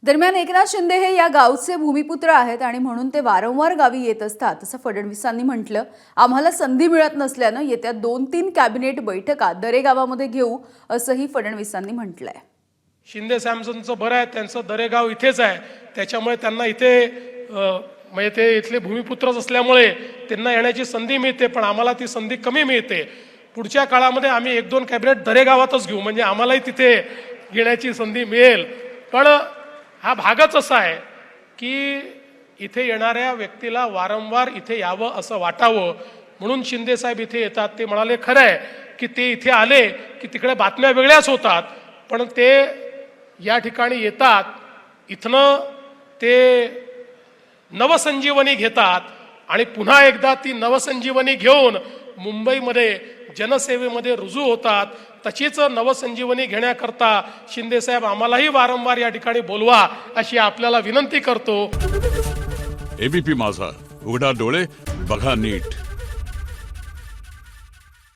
दरम्यान एकनाथ शिंदे हे या गावचे भूमिपुत्र आहेत आणि म्हणून ते वारंवार गावी येत असतात असं फडणवीसांनी म्हटलं। आम्हाला संधी मिळत नसल्यानं येत्या 2-3 कॅबिनेट बैठका दरे गावामध्ये घेऊ असंही फडणवीसांनी म्हटलंय। शिंदे साहेबांचं बरं आहे, त्यांचं दरेगाव इथेच आहे, त्याच्यामुळे त्यांना इथे म्हणजे ते इथले भूमिपुत्रच असल्यामुळे त्यांना येण्याची संधी मिळते, पण आम्हाला ती संधी कमी मिळते। पुढच्या काळामध्ये आम्ही 1-2 कॅबिनेट दरेगावातच घेऊ, म्हणजे आम्हालाही तिथे येण्याची संधी मिळेल। पण हा भागच असा आहे की इथे येणाऱ्या व्यक्तीला वारंवार इथे यावं असं वाटावं, म्हणून शिंदे साहेब इथे येतात। ते म्हणाले खरं आहे की ते इथे आले की तिकडे बातम्या वेगळ्याच होतात, पण ते या ठिकाणी येतात, इथनं ते नवसंजीवनी घेतात आणि पुन्हा एकदा ती नवसंजीवनी घेऊन मुंबईमध्ये जनसेवेमध्ये रुजू होतात। तशीच नवसंजीवनी घेण्याकरता शिंदे साहेब आम्हालाही वारंवार या ठिकाणी बोलवा अशी आपल्याला विनंती करतो। एबीपी माझा, उघडा डोळे बघा नीट।